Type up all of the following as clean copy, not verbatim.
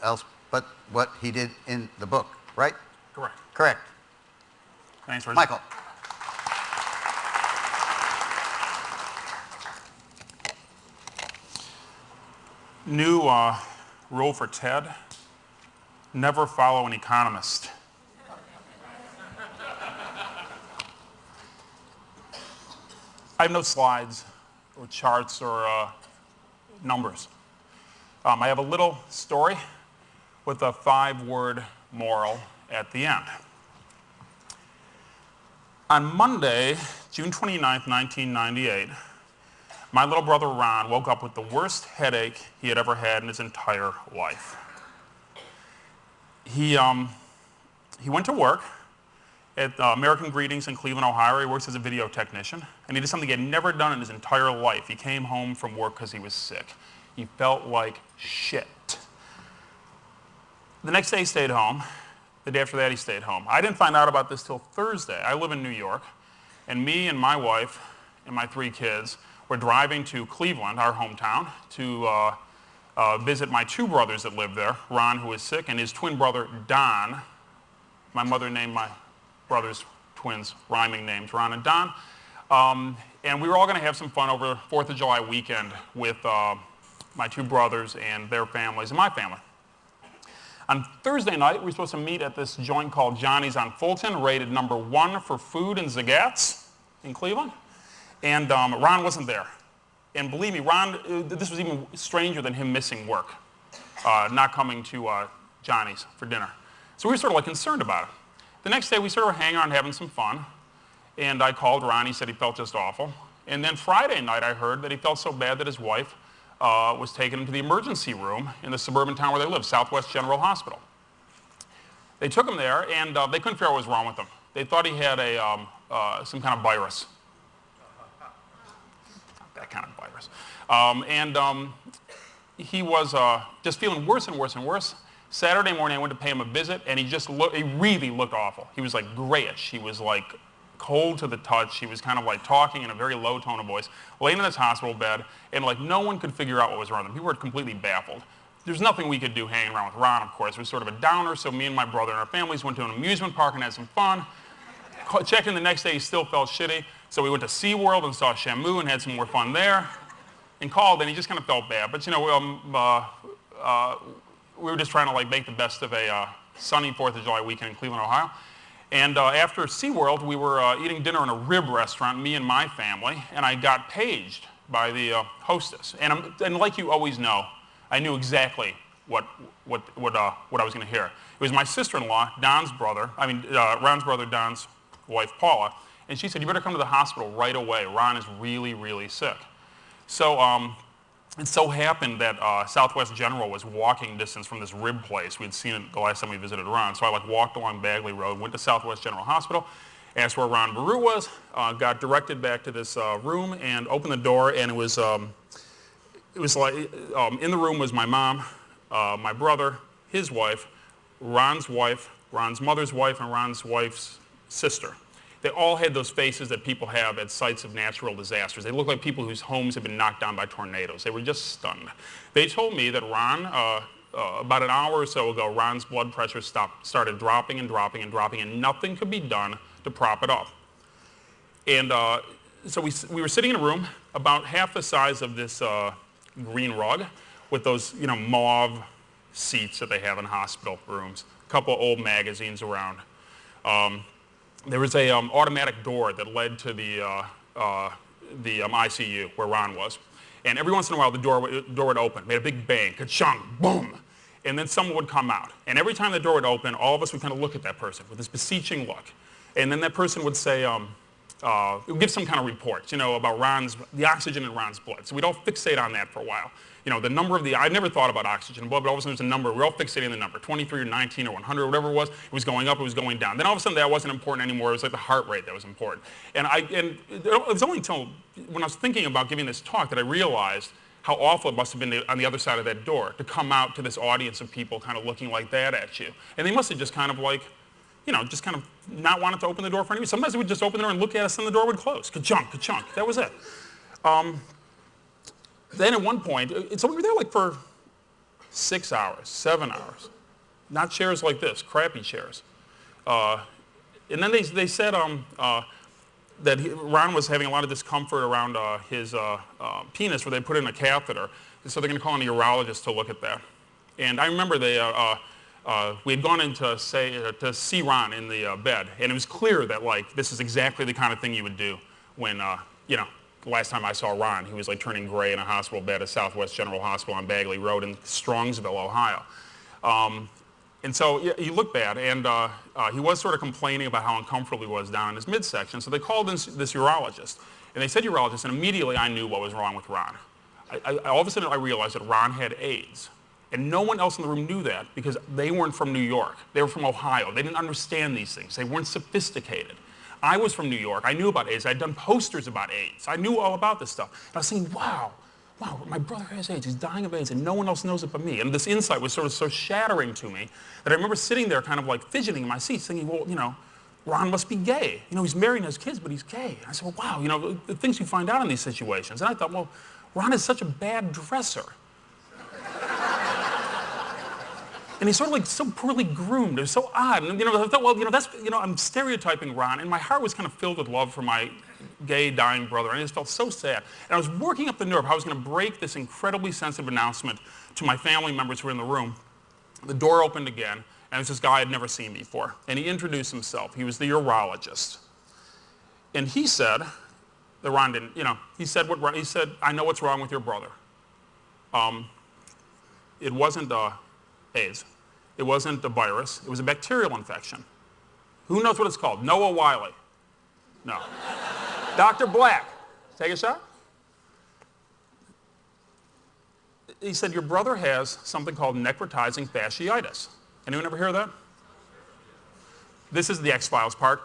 else but what he did in the book, right? Correct. Correct. Thanks, Richard. Michael. New rule for Ted: never follow an economist. I have no slides or charts or numbers. I have a little story with a 5-word moral at the end. On Monday, June 29th, 1998, my little brother Ron woke up with the worst headache he had ever had in his entire life. He went to work at American Greetings in Cleveland, Ohio. He works as a video technician, and he did something he had never done in his entire life. He came home from work because he was sick. He felt like shit. The next day he stayed home. The day after that he stayed home. I didn't find out about this till Thursday. I live in New York, and me and my wife and my 3 kids were driving to Cleveland, our hometown, to visit my 2 brothers that lived there, Ron, who was sick, and his twin brother, Don. My mother named my brothers twins, rhyming names, Ron and Don. And we were all going to have some fun over 4th of July weekend with my 2 brothers and their families and my family. On Thursday night, we were supposed to meet at this joint called Johnny's on Fulton, rated #1 for food and Zagats in Cleveland. And Ron wasn't there. And believe me, Ron, this was even stranger than him missing work, not coming to Johnny's for dinner. So we were sort of like concerned about it. The next day, we sort of were hanging around having some fun. And I called Ron. He said he felt just awful. And then Friday night, I heard that he felt so bad that his wife was taken into the emergency room in the suburban town where they live, Southwest General Hospital. They took him there, and they couldn't figure out what was wrong with him. They thought he had some kind of virus. That kind of virus. He was just feeling worse and worse and worse. Saturday morning, I went to pay him a visit, and he really looked awful. He was like grayish. He was like cold to the touch. He was kind of like talking in a very low tone of voice, laying in this hospital bed, and like no one could figure out what was wrong with him. People were completely baffled. There's nothing we could do hanging around with Ron, of course. It was sort of a downer, so me and my brother and our families went to an amusement park and had some fun. Checked in the next day, he still felt shitty, so we went to SeaWorld and saw Shamu and had some more fun there, and called, and he just kind of felt bad. But you know, we were just trying to like make the best of a sunny 4th of July weekend in Cleveland, Ohio. And after SeaWorld, we were eating dinner in a rib restaurant, me and my family, and I got paged by the hostess. And like you always know, I knew exactly what I was going to hear. It was my sister-in-law, Ron's brother, Don's wife, Paula, and she said, "You better come to the hospital right away. Ron is really, really sick." So it so happened that Southwest General was walking distance from this rib place. We had seen it the last time we visited Ron. So I like walked along Bagley Road, went to Southwest General Hospital, asked where Ron MBeirut was, got directed back to this room, and opened the door, and it was like in the room was my mom, my brother, his wife, Ron's mother's wife, and Ron's wife's sister. They all had those faces that people have at sites of natural disasters. They looked like people whose homes had been knocked down by tornadoes. They were just stunned. They told me that Ron, about an hour or so ago, Ron's blood pressure started dropping and dropping and dropping, and nothing could be done to prop it up. And so we were sitting in a room about half the size of this green rug with those mauve seats that they have in hospital rooms, a couple of old magazines around. There was a automatic door that led to the ICU where Ron was. And every once in a while, the door would open, made a big bang, ka-chung, boom. And then someone would come out. And every time the door would open, all of us would kind of look at that person with this beseeching look. And then that person would say, give some kind of report, about the oxygen in Ron's blood. So we'd all fixate on that for a while. The number of I never thought about oxygen in blood, but all of a sudden there's a number. We're all fixating on the number, 23 or 19 or 100 or whatever it was. It was going up, it was going down. Then all of a sudden that wasn't important anymore. It was like the heart rate that was important. And it was only until when I was thinking about giving this talk that I realized how awful it must have been on the other side of that door to come out to this audience of people kind of looking like that at you. And they must have just kind of like, just kind of not wanted to open the door for anybody. Sometimes they would just open the door and look at us and the door would close. Ka-chunk, ka-chunk. That was it. Then at one point, so we were there like for 6 hours, 7 hours. Not chairs like this, crappy chairs. And then they said that Ron was having a lot of discomfort around his penis, where they put in a catheter. And so they're going to call in a urologist to look at that. And I remember we had gone in to see Ron in the bed, and it was clear that like this is exactly the kind of thing you would do when the last time I saw Ron, he was like turning gray in a hospital bed at Southwest General Hospital on Bagley Road in Strongsville, Ohio. And so he looked bad, and he was sort of complaining about how uncomfortable he was down in his midsection. So they called in this urologist, and they said urologist, and immediately I knew what was wrong with Ron. All of a sudden I realized that Ron had AIDS. And no one else in the room knew that because they weren't from New York. They were from Ohio. They didn't understand these things. They weren't sophisticated. I was from New York. I knew about AIDS. I'd done posters about AIDS. I knew all about this stuff. And I was thinking, wow, my brother has AIDS. He's dying of AIDS, and no one else knows it but me. And this insight was sort of so shattering to me that I remember sitting there kind of like fidgeting in my seat, thinking, well, Ron must be gay. He's married and has kids, but he's gay. And I said, well, wow, the things you find out in these situations. And I thought, well, Ron is such a bad dresser. And he's sort of like so poorly groomed. It was so odd. And I thought, well, that's, I'm stereotyping Ron, and my heart was kind of filled with love for my gay, dying brother, and I just felt so sad. And I was working up the nerve how I was going to break this incredibly sensitive announcement to my family members who were in the room. The door opened again, and it was this guy I'd never seen before. And he introduced himself. He was the urologist. And he said that Ron didn't, he said, I know what's wrong with your brother. It wasn't AIDS. It wasn't a virus. It was a bacterial infection. Who knows what it's called? Noah Wiley. No. Dr. Black. Take a shot. He said, your brother has something called necrotizing fasciitis. Anyone ever hear of that? This is the X-Files part.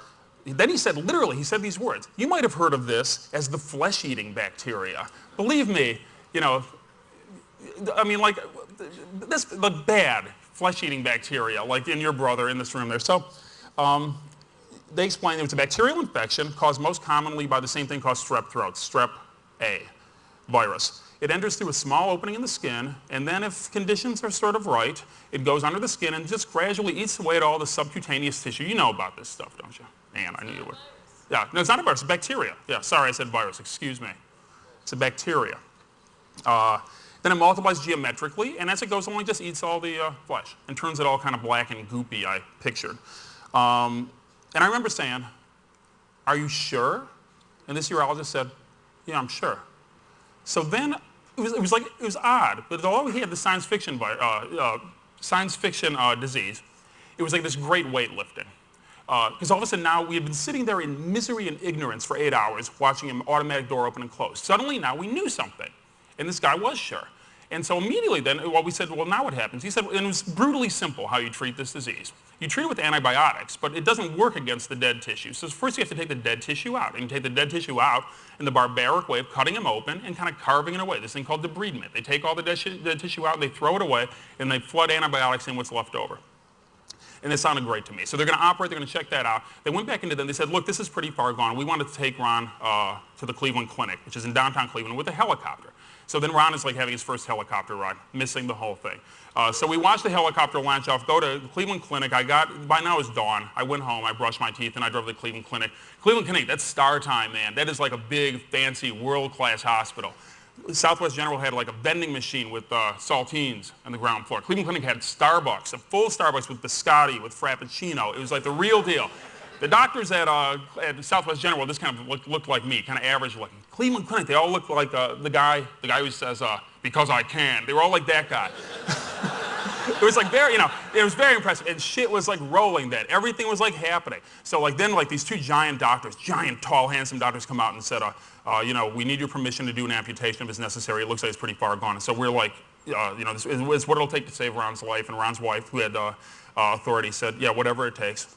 Then he said, literally, he said these words. You might have heard of this as the flesh-eating bacteria. Believe me, I mean, like, this, the bad flesh-eating bacteria, like in your brother in this room there. So they explained it was a bacterial infection caused most commonly by the same thing called strep throat, strep A virus. It enters through a small opening in the skin, and then if conditions are sort of right, it goes under the skin and just gradually eats away at all the subcutaneous tissue. You know about this stuff, don't you? Ann, I knew you would. Yeah, no, it's not a virus, it's a bacteria. Yeah, sorry, I said virus, excuse me. It's a bacteria. Then it multiplies geometrically, and as it goes along, it just eats all the flesh and turns it all kind of black and goopy, I pictured. And I remember saying, are you sure? And this urologist said, yeah, I'm sure. So then, it was odd, but although he had the science fiction disease, it was like this great weightlifting. Because all of a sudden now, we had been sitting there in misery and ignorance for 8 hours, watching an automatic door open and close. Suddenly now we knew something. And this guy was sure. And so immediately then, we said, well, now what happens? He said, and it was brutally simple how you treat this disease. You treat it with antibiotics, but it doesn't work against the dead tissue. So first you have to take the dead tissue out. And you take the dead tissue out in the barbaric way of cutting them open and kind of carving it away, this thing called debridement. They take all the dead tissue out, they throw it away, and they flood antibiotics in what's left over. And it sounded great to me. So they're going to operate, they're going to check that out. They went back into them, they said, look, this is pretty far gone. We wanted to take Ron to the Cleveland Clinic, which is in downtown Cleveland, with a helicopter. So then Ron is like having his first helicopter ride, missing the whole thing. So we watched the helicopter launch off, go to the Cleveland Clinic. By now it's dawn. I went home, I brushed my teeth, and I drove to the Cleveland Clinic. Cleveland Clinic, that's star time, man. That is like a big, fancy, world-class hospital. Southwest General had like a vending machine with saltines on the ground floor. Cleveland Clinic had Starbucks, a full Starbucks with biscotti, with Frappuccino. It was like the real deal. The doctors at Southwest General just kind of looked like me, kind of average looking. Cleveland Clinic, they all looked like the guy who says, because I can. They were all like that guy. It was like very, it was very impressive. And shit was like rolling then. Everything was like happening. So like then like these two giant doctors, giant, tall, handsome doctors come out and said, we need your permission to do an amputation if it's necessary. It looks like it's pretty far gone. And so we're like, this is what it'll take to save Ron's life. And Ron's wife, who had authority, said, yeah, whatever it takes.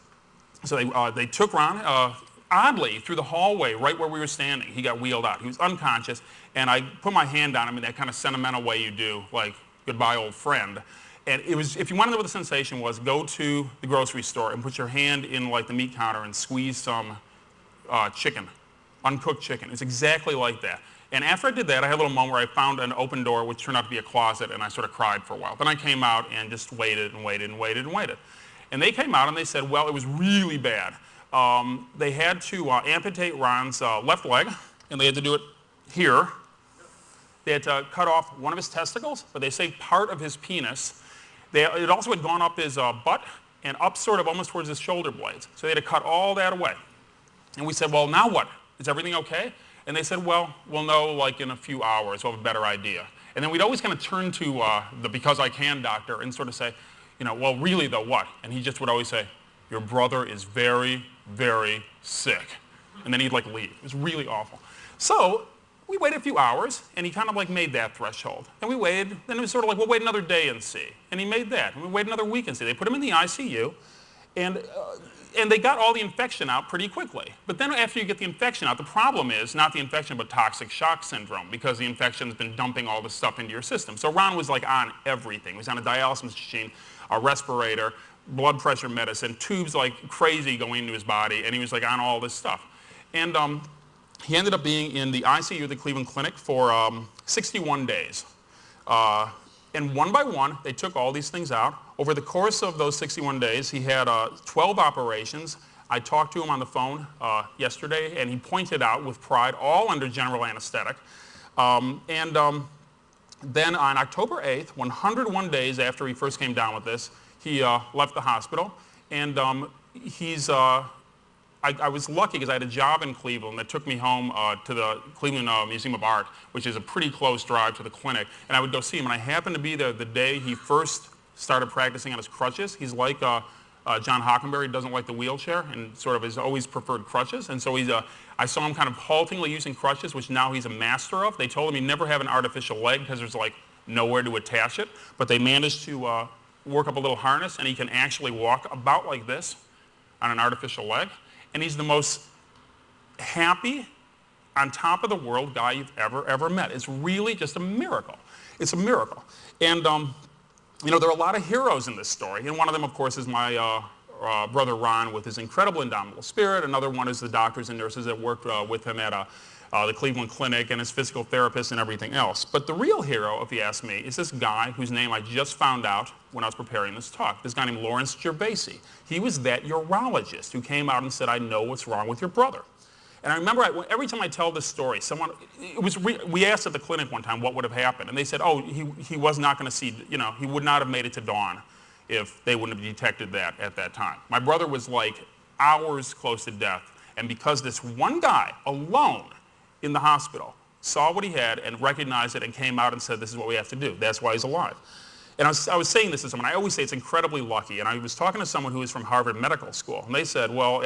So they took Ron, oddly, through the hallway right where we were standing. He got wheeled out. He was unconscious, and I put my hand on him in that kind of sentimental way you do, like, goodbye, old friend. And it was, if you want to know what the sensation was, go to the grocery store and put your hand in, like, the meat counter and squeeze some chicken, uncooked chicken. It's exactly like that. And after I did that, I had a little moment where I found an open door, which turned out to be a closet, and I sort of cried for a while. Then I came out and just waited and waited and waited and waited. And they came out and they said, well, it was really bad. They had to amputate Ron's left leg, and they had to do it here. They had to cut off one of his testicles, but they saved part of his penis. It also had gone up his butt and up sort of almost towards his shoulder blades. So they had to cut all that away. And we said, well, now what? Is everything okay? And they said, well, we'll know like in a few hours. We'll have a better idea. And then we'd always kind of turn to the because I can doctor and sort of say, you know, well, really though, what? And he just would always say, your brother is very, very sick. And then he'd like leave. It was really awful. So we waited a few hours, and he kind of like made that threshold. And we waited, then it was sort of like, we'll wait another day and see. And he made that. And we waited another week and see. They put him in the ICU, and they got all the infection out pretty quickly. But then after you get the infection out, the problem is not the infection, but toxic shock syndrome, because the infection's been dumping all this stuff into your system. So Ron was like on everything. He was on a dialysis machine, a respirator, blood pressure medicine, tubes like crazy going into his body, and he was like on all this stuff. And he ended up being in the ICU of the Cleveland Clinic for 61 days. And one by one, they took all these things out. Over the course of those 61 days, he had 12 operations. I talked to him on the phone yesterday, and he pointed out with pride, all under general anesthetic. Then on October 8th, 101 days after he first came down with this, he left the hospital. And I was lucky because I had a job in Cleveland that took me home to the Cleveland Museum of Art, which is a pretty close drive to the clinic. And I would go see him. And I happened to be there the day he first started practicing on his crutches. He's like John Hockenberry, doesn't like the wheelchair and sort of has always preferred crutches. And so I saw him kind of haltingly using crutches, which now he's a master of. They told him he'd never have an artificial leg because there's like nowhere to attach it. But they managed to work up a little harness, and he can actually walk about like this on an artificial leg. And he's the most happy, on top of the world guy you've ever met. It's really just a miracle. It's a miracle. And, you know, there are a lot of heroes in this story. And one of them, of course, is my brother Ron with his incredible indomitable spirit. Another one is the doctors and nurses that worked with him at the Cleveland Clinic, and his physical therapist and everything else. But the real hero, if you ask me, is this guy whose name I just found out when I was preparing this talk. This guy named Lawrence Gervasi. He was that urologist who came out and said, I know what's wrong with your brother. And I remember every time I tell this story, we asked at the clinic one time what would have happened. And they said, oh, he was not going to see, you know, he would not have made it to dawn if they wouldn't have detected that at that time. My brother was like hours close to death. And because this one guy alone in the hospital saw what he had and recognized it and came out and said, this is what we have to do. That's why he's alive. And I was saying this to someone. I always say it's incredibly lucky. And I was talking to someone who was from Harvard Medical School. And they said, well,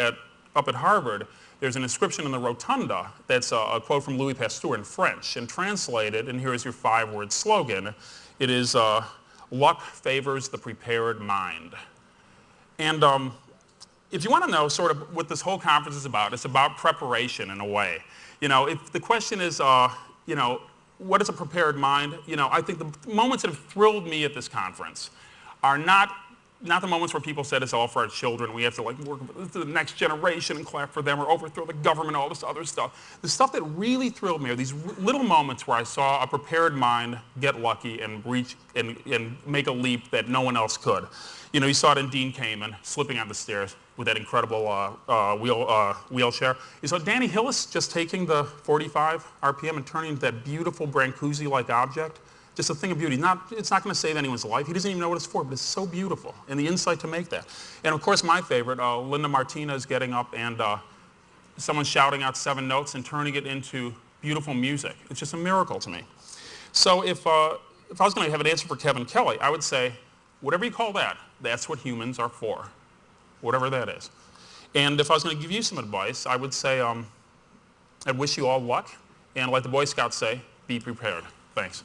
up at Harvard, there's an inscription in the rotunda that's a quote from Louis Pasteur in French. And translated, and here is your 5-word slogan, it is, luck favors the prepared mind. And if you want to know sort of what this whole conference is about, it's about preparation in a way. You know, if the question is, you know, what is a prepared mind? You know, I think the moments that have thrilled me at this conference are not the moments where people said it's all for our children. We have to like work with the next generation and clap for them or overthrow the government, all this other stuff. The stuff that really thrilled me are these little moments where I saw a prepared mind get lucky and reach and make a leap that no one else could. You know, you saw it in Dean Kamen slipping on the stairs with that incredible wheelchair. You saw Danny Hillis just taking the 45 RPM and turning into that beautiful Brancusi-like object. Just a thing of beauty. It's not going to save anyone's life. He doesn't even know what it's for, but it's so beautiful. And the insight to make that. And of course, my favorite, Linda Martinez getting up and someone shouting out 7 notes and turning it into beautiful music. It's just a miracle to me. So if I was going to have an answer for Kevin Kelly, I would say, whatever you call that, that's what humans are for. Whatever that is. And if I was going to give you some advice, I would say, I'd wish you all luck. And like the Boy Scouts say, be prepared. Thanks.